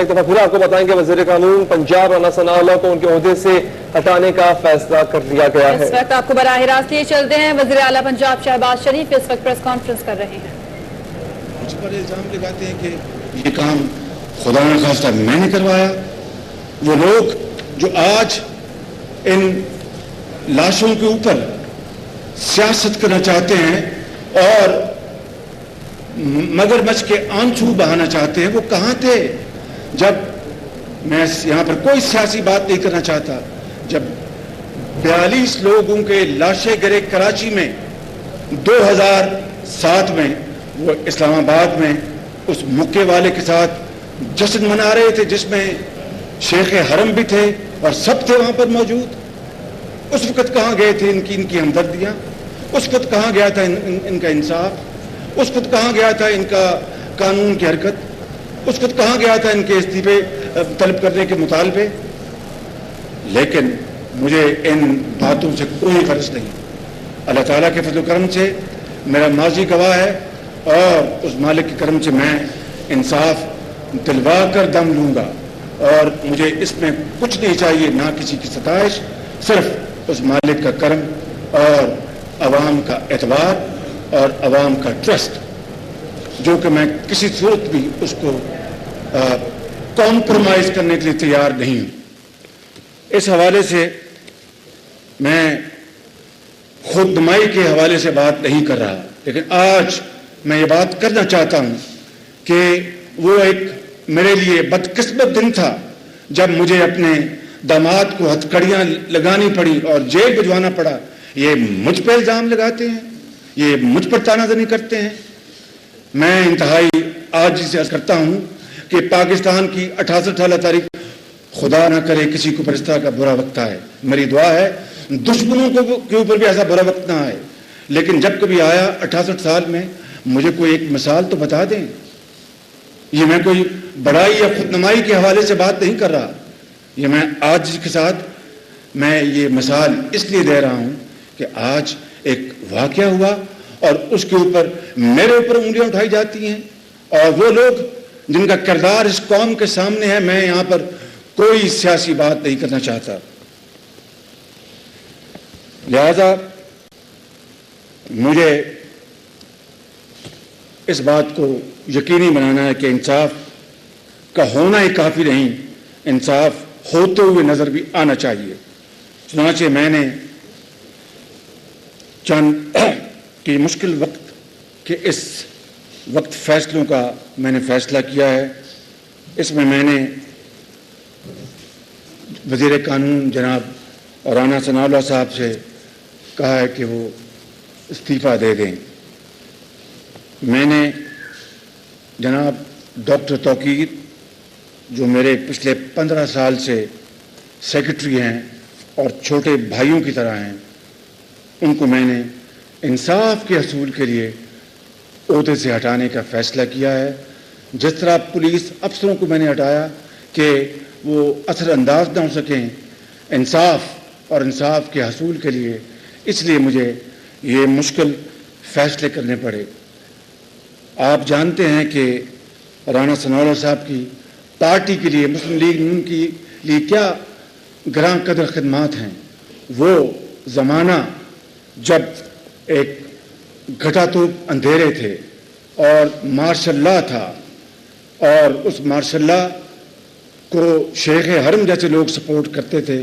ایک دفعہ پھر آپ کو بتائیں گے وزیر قانون پنجاب رانا ثناء اللہ کو ان کے عہدے سے ہٹانے کا فیصلہ کر لیا گیا ہے۔ اس وقت آپ کو براہ راست لیے چلتے ہیں، وزیر اعلیٰ پنجاب شہباز شریف اس وقت پریس کانفرنس کر رہے ہیں۔ مجھ پر الزام لگاتے ہیں کہ یہ کام خدا نخواستہ میں نے کروایا۔ وہ لوگ جو آج ان لاشوں کے اوپر سیاست کرنا چاہتے ہیں اور مگرمچھ کے آنسو بہانا چاہتے ہیں، وہ کہاں تھے جب میں یہاں پر کوئی سیاسی بات نہیں کرنا چاہتا، جب 42 لوگوں کے لاشیں گرے کراچی میں 2007 میں، وہ اسلام آباد میں اس مکے والے کے ساتھ جشن منا رہے تھے جس میں شیخ حرم بھی تھے اور سب تھے وہاں پر موجود۔ اس وقت کہاں گئے تھے ان کی ہمدردیاں؟ اس وقت کہاں گیا تھا ان کا انصاف؟ اس وقت کہاں گیا تھا ان کا قانون کی حرکت؟ اس وقت کہاں گیا تھا ان کے استعفے طلب کرنے کے مطالبے؟ لیکن مجھے ان باتوں سے کوئی غرض نہیں۔ اللہ تعالیٰ کے فضل و کرم سے میرا ماضی گواہ ہے اور اس مالک کے کرم سے میں انصاف دلوا کر دم لوں گا، اور مجھے اس میں کچھ نہیں چاہیے، نہ کسی کی ستائش، صرف اس مالک کا کرم اور عوام کا اعتبار اور عوام کا ٹرسٹ، جو کہ میں کسی صورت بھی اس کو کمپرومائز کرنے کے لیے تیار نہیں ہوں۔ اس حوالے سے میں خود نمائی کے حوالے سے بات نہیں کر رہا، لیکن آج میں یہ بات کرنا چاہتا ہوں کہ وہ ایک میرے لیے بدقسمت دن تھا جب مجھے اپنے داماد کو ہتھکڑیاں لگانی پڑی اور جیل بھجوانا پڑا۔ یہ مجھ پہ الزام لگاتے ہیں، یہ مجھ پر تانا زنی کرتے ہیں۔ میں انتہائی عاجزی سے عرض کرتا ہوں کہ پاکستان کی 68 سالہ تاریخ، خدا نہ کرے کسی کو پر اس طرح کا برا وقت آئے۔ میری دعا ہے دشمنوں کے اوپر بھی ایسا برا وقت نہ آئے، لیکن جب کبھی آیا 68 سال میں، مجھے کوئی ایک مثال تو بتا دیں۔ یہ میں کوئی بڑائی یا خودنمائی کے حوالے سے بات نہیں کر رہا، یہ میں آج کے ساتھ میں یہ مثال اس لیے دے رہا ہوں کہ آج ایک واقعہ ہوا اور اس کے اوپر میرے اوپر انگلیاں اٹھائی جاتی ہیں، اور وہ لوگ جن کا کردار اس قوم کے سامنے ہے، میں یہاں پر کوئی سیاسی بات نہیں کرنا چاہتا۔ لہذا مجھے اس بات کو یقینی بنانا ہے کہ انصاف کا ہونا ہی کافی نہیں، انصاف ہوتے ہوئے نظر بھی آنا چاہیے۔ چنانچہ میں نے چند کی مشکل وقت کے اس وقت فیصلوں کا میں نے فیصلہ کیا ہے۔ اس میں نے وزیر قانون جناب رانا ثناء اللہ صاحب سے کہا ہے کہ وہ استعفیٰ دے دیں۔ میں نے جناب ڈاکٹر توقیر، جو میرے پچھلے 15 سال سے سیکرٹری ہیں اور چھوٹے بھائیوں کی طرح ہیں، ان کو میں نے انصاف کے حصول کے لیے عہدے سے ہٹانے کا فیصلہ کیا ہے۔ جس طرح پولیس افسروں کو میں نے ہٹایا کہ وہ اثر انداز نہ ہو سکیں انصاف اور انصاف کے حصول کے لیے، اس لیے مجھے یہ مشکل فیصلے کرنے پڑے۔ آپ جانتے ہیں کہ رانا ثناء اللہ صاحب کی پارٹی کے لیے، مسلم لیگ نون کی لیے کیا گراں قدر خدمات ہیں۔ وہ زمانہ جب ایک گھٹا توپ اندھیرے تھے اور مارشل لا تھا، اور اس مارشل لا کو شیخ حرم جیسے لوگ سپورٹ کرتے تھے،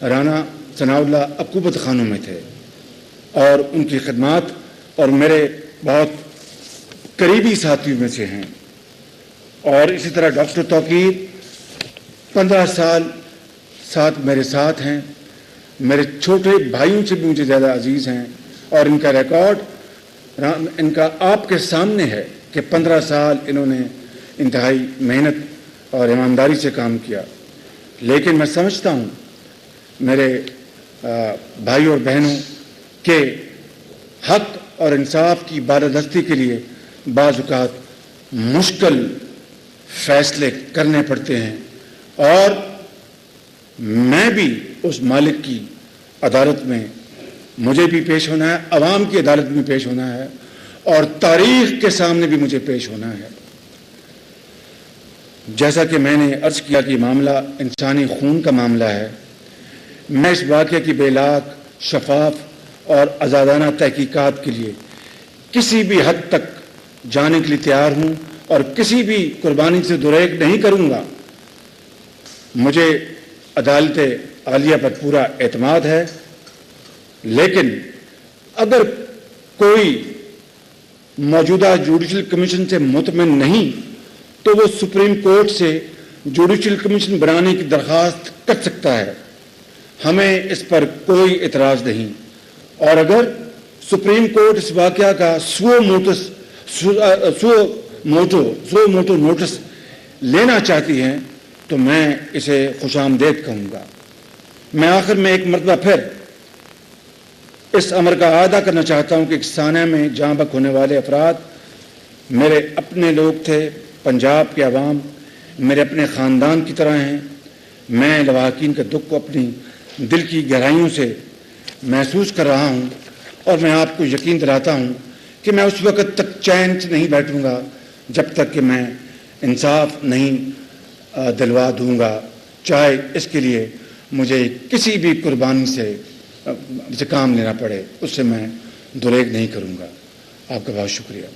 رانا ثناء اللہ عقوبت خانوں میں تھے، اور ان کی خدمات اور میرے بہت قریبی ساتھیوں میں سے ہیں۔ اور اسی طرح ڈاکٹر توقیر 15 سال میرے ساتھ ہیں، میرے چھوٹے بھائیوں سے بھی مجھے زیادہ عزیز ہیں، اور ان کا ریکارڈ ان کا آپ کے سامنے ہے کہ 15 سال انہوں نے انتہائی محنت اور ایمانداری سے کام کیا۔ لیکن میں سمجھتا ہوں میرے بھائی اور بہنوں کہ حق اور انصاف کی بالادستی کے لیے بعض اوقات مشکل فیصلے کرنے پڑتے ہیں، اور میں بھی اس مالک کی عدالت میں مجھے بھی پیش ہونا ہے، عوام کی عدالت میں پیش ہونا ہے، اور تاریخ کے سامنے بھی مجھے پیش ہونا ہے۔ جیسا کہ میں نے عرض کیا کہ معاملہ انسانی خون کا معاملہ ہے، میں اس واقعے کی بے لاگ، شفاف اور آزادانہ تحقیقات کے لیے کسی بھی حد تک جانے کے لیے تیار ہوں اور کسی بھی قربانی سے دوریگ نہیں کروں گا۔ مجھے عدالت عالیہ پر پورا اعتماد ہے، لیکن اگر کوئی موجودہ جوڈیشل کمیشن سے مطمئن نہیں تو وہ سپریم کورٹ سے جوڈیشل کمیشن بنانے کی درخواست کر سکتا ہے، ہمیں اس پر کوئی اعتراض نہیں۔ اور اگر سپریم کورٹ اس واقعہ کا سو موٹو نوٹس لینا چاہتی ہے تو میں اسے خوش آمدید کہوں گا۔ میں آخر میں ایک مرتبہ پھر اس امر کا اعادہ کرنا چاہتا ہوں کہ ایک سانحہ میں جاں بحق ہونے والے افراد میرے اپنے لوگ تھے، پنجاب کے عوام میرے اپنے خاندان کی طرح ہیں۔ میں لواحقین کے دکھ کو اپنی دل کی گہرائیوں سے محسوس کر رہا ہوں، اور میں آپ کو یقین دلاتا ہوں کہ میں اس وقت تک چین سے نہیں بیٹھوں گا جب تک کہ میں انصاف نہیں دلوا دوں گا، چاہے اس کے لیے مجھے کسی بھی قربانی سے کام لینا پڑے، اس سے میں دوریگ نہیں کروں گا۔ آپ کا بہت شکریہ۔